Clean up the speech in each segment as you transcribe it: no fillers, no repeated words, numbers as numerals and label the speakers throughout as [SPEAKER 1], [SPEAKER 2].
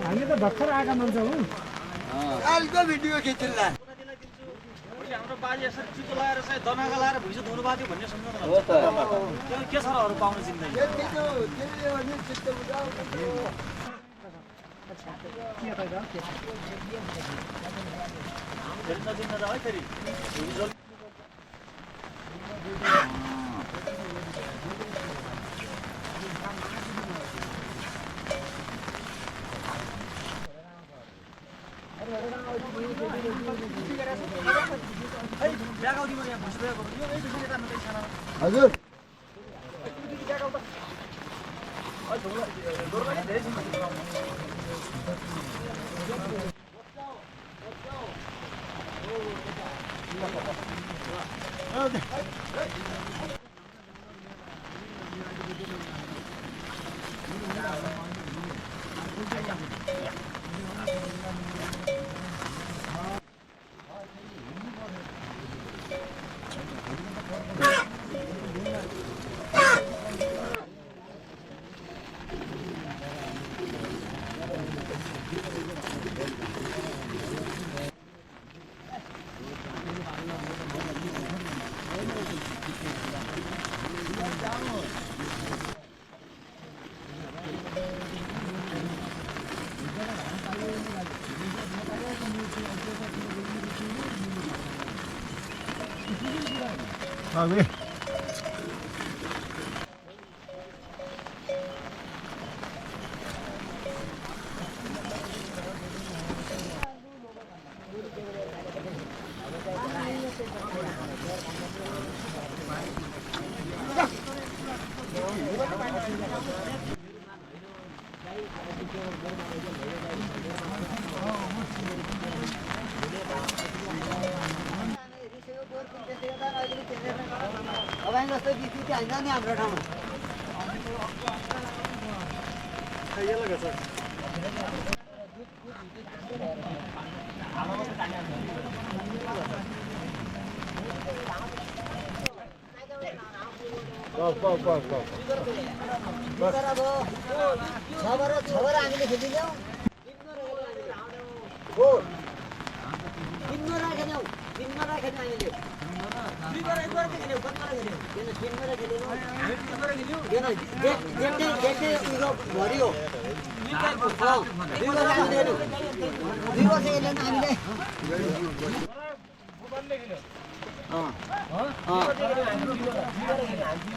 [SPEAKER 1] हामी त भर्खर आएका मान्छे हौ
[SPEAKER 2] कालको भिडियो खिच्ला
[SPEAKER 3] हाम्रो बाजे यसरी चितो लगाएर चाहिँ दनागा लगाएर भुइँचो धुनु बाँध्यो भन्ने सम्झना हो त के छ र अरू पाउन जिन्दगी फेरि नजिक नजाऊ है फेरि
[SPEAKER 2] हजुर
[SPEAKER 1] Abi.
[SPEAKER 2] जस्तो बिस्ती हान्छ नि हाम्रो ठाउँमा छबर हामीले खेलिदिन्छौँ हो तिनमा राखेनौ हामीले भरियो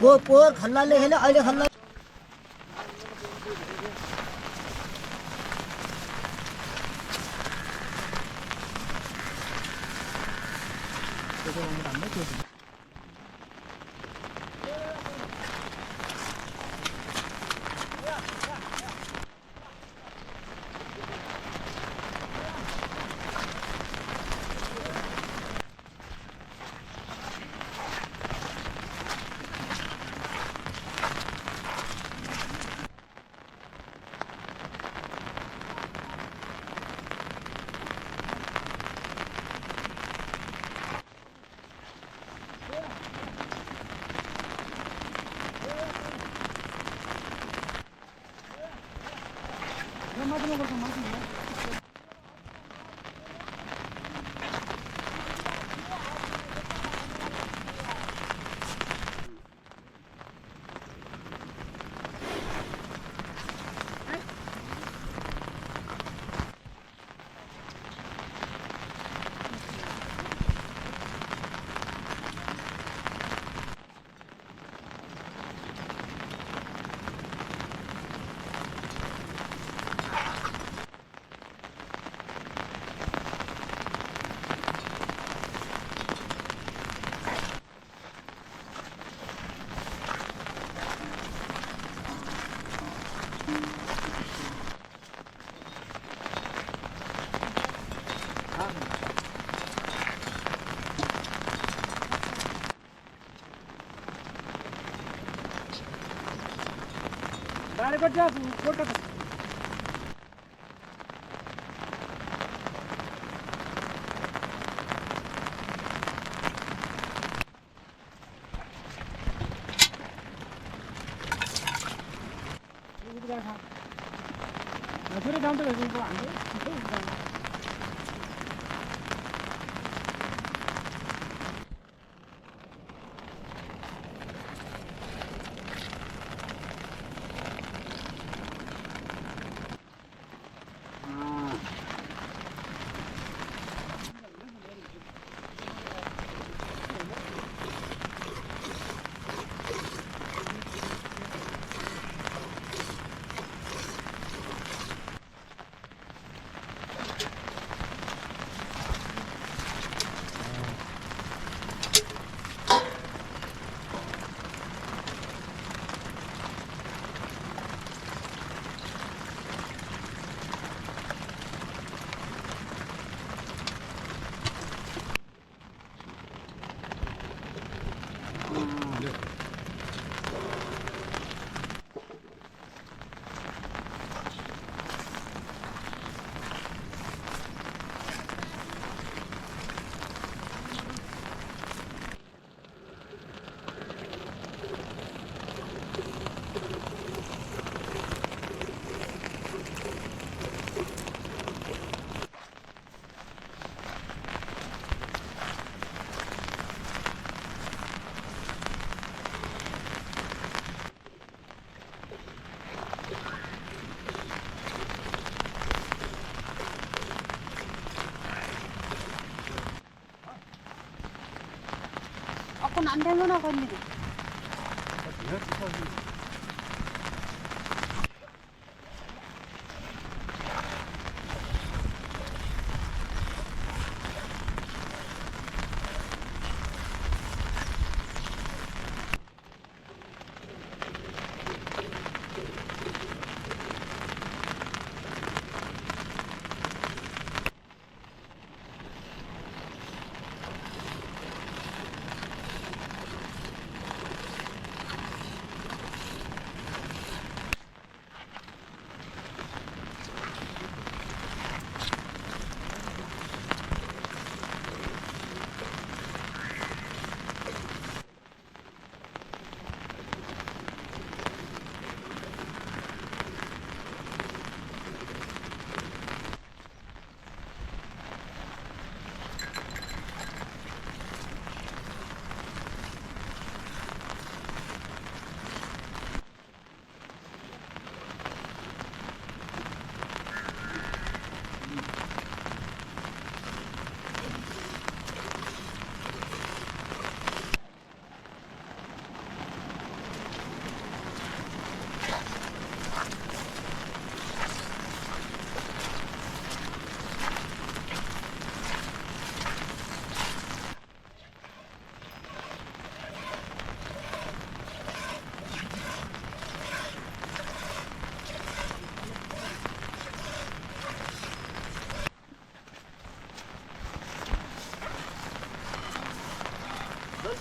[SPEAKER 2] पोहोर खल्लाले खेल्यो अहिले खल्ला
[SPEAKER 1] गाडी कट्या कोटा नसुरी जाऊन तर
[SPEAKER 4] Ako na andalo na kami.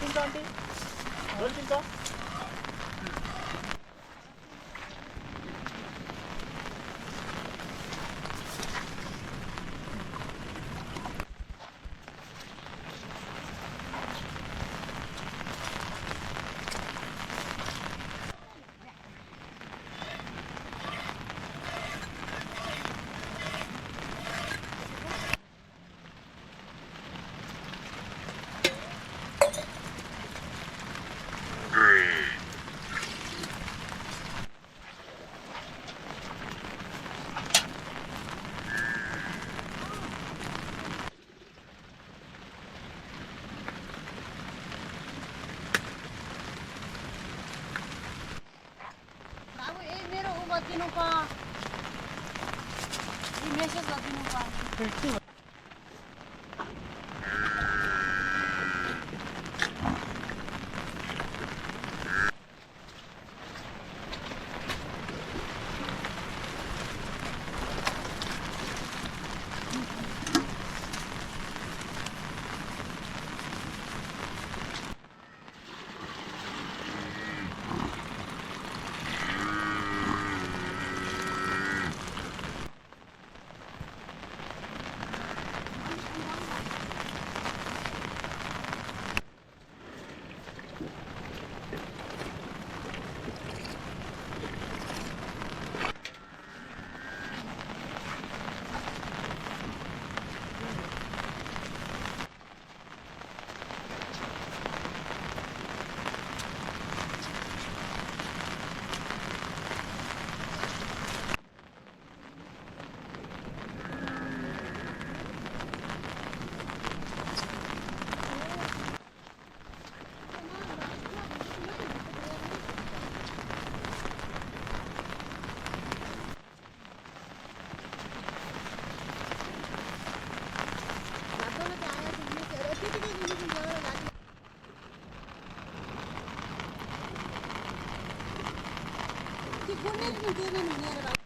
[SPEAKER 3] 진짜 안돼? 넌 진짜?
[SPEAKER 4] Dinupa pa. I-message na dinupa. बोल्ने पनि दिएन नि मेरो भाइ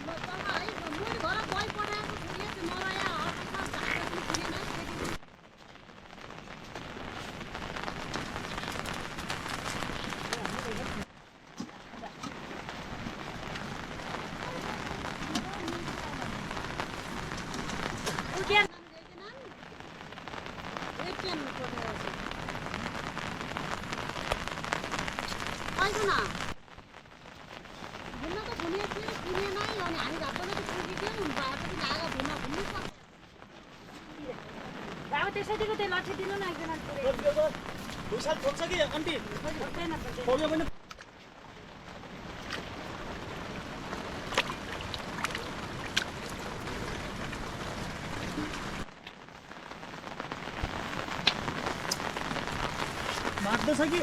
[SPEAKER 4] म तल है मैले घर गइ पठाएको छु यस मराया हटमा जाँदा पनि दिएन त्यसैदेखि त्यो लट्ठी दिनु न एकजना
[SPEAKER 3] पैसा खोज्छ कि आन्टी खोल्यो भने माग्दैछ कि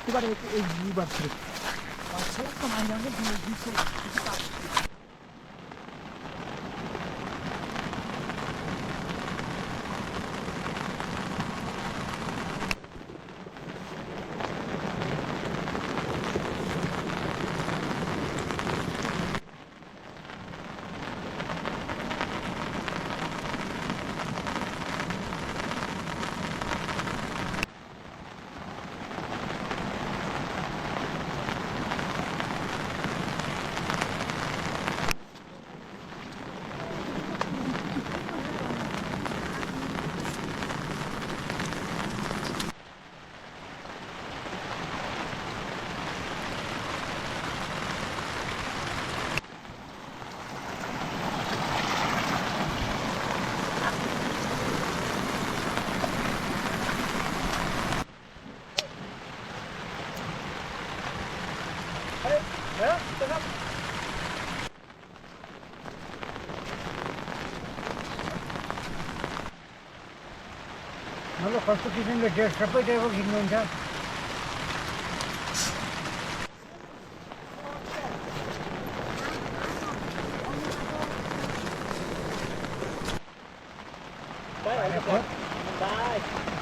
[SPEAKER 1] Coba deh ini buat trip. Saya kemana-mana bisa.
[SPEAKER 2] Kalau first kisimle सबै ड्राइभर खिच्नुहुन्छ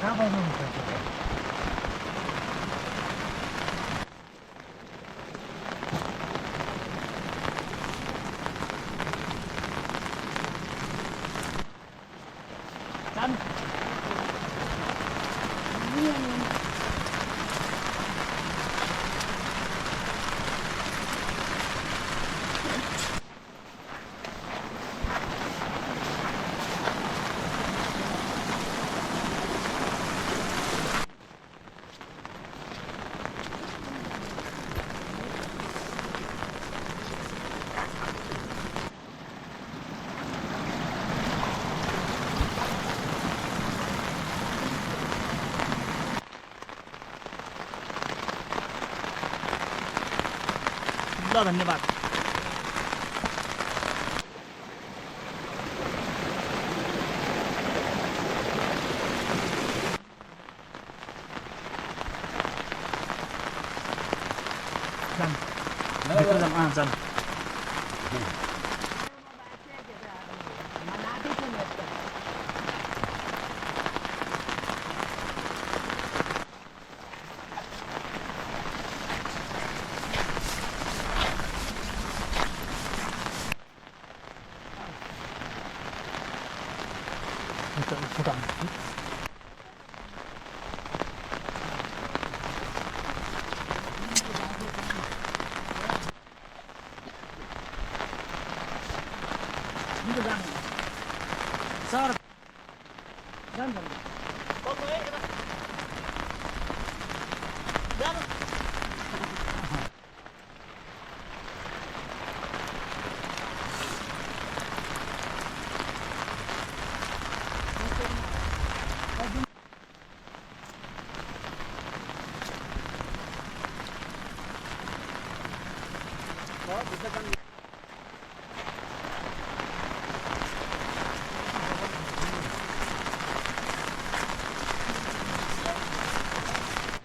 [SPEAKER 2] कहाँ पाउनुहुन्छ
[SPEAKER 3] धन्यवाद। जान सर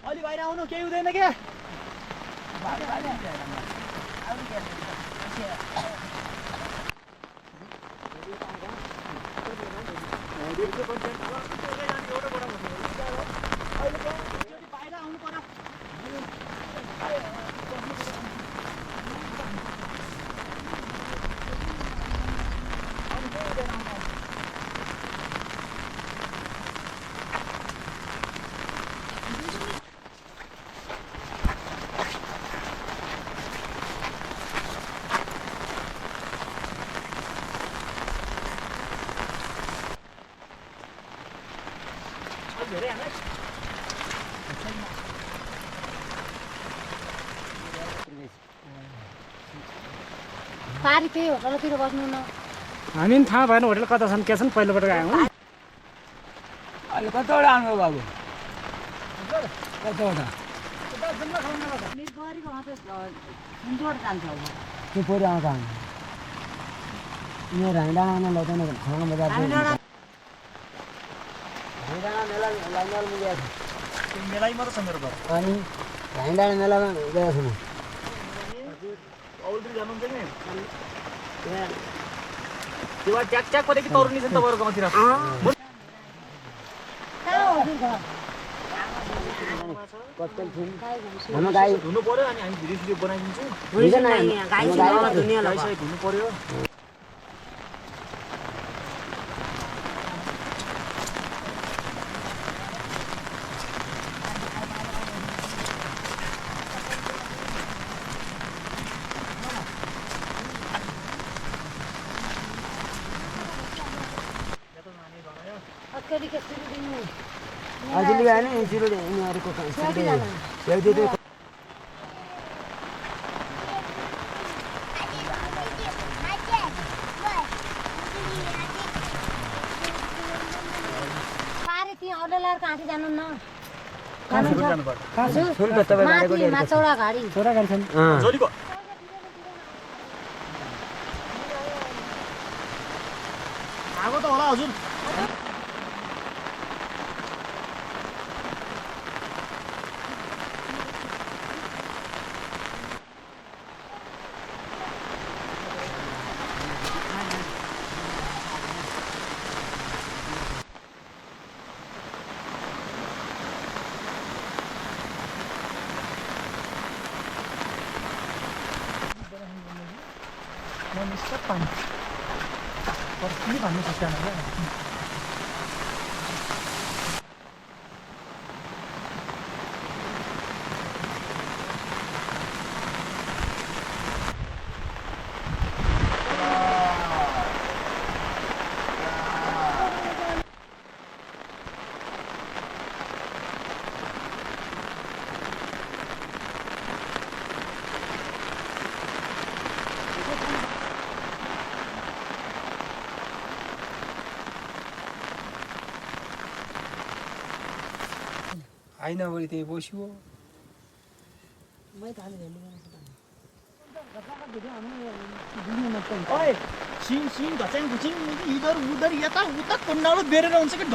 [SPEAKER 3] अलि बाहिर आउनु केही हुँदैन क्या बाहिर आउनु पर्यो
[SPEAKER 4] पारी त्यही होटलतिर बस्नु न
[SPEAKER 2] हामी पनि थाहा भएन होटल कता छन् के छन् पहिलोपटक आयौँ अहिले कताबाट आउनु बाबु कताबाट
[SPEAKER 4] गरीको मात्रै सुनचोट जान्छ
[SPEAKER 2] त्यो परि आउँछ यहाँ राइडाँडा आउन लौदैन खाना बजार
[SPEAKER 3] मेलै मात्र छ मेरो घर
[SPEAKER 2] अनि राइडाँडा मेलामा गएको छु म
[SPEAKER 3] औल्त्री जानुहुन्छ कि त्यो भए ट्याक ट्याक परेको तरुनी छ नि तपाईँहरूको गाउँतिर
[SPEAKER 2] हाम्रो गाई
[SPEAKER 3] धुनु पर्यो अनि हामी भिडियो बनाइदिन्छौँ गाई धुनु पर्यो
[SPEAKER 2] अझै आएन सिलगढी यिनीहरूको
[SPEAKER 4] पारी त्यहाँ औलेलार कहाँ जानु न
[SPEAKER 2] चौरा गाडी छन्
[SPEAKER 3] जोलीको आगो त होला हजुर
[SPEAKER 1] Kapan? Ini kami sudah ada.
[SPEAKER 2] आइनाभरि त्यही बस्यो
[SPEAKER 3] ओए सिङ सिङ घच्याङ घुचिङ इधर उधर यता उता कुन्डालो बेरेर हुन्छ कि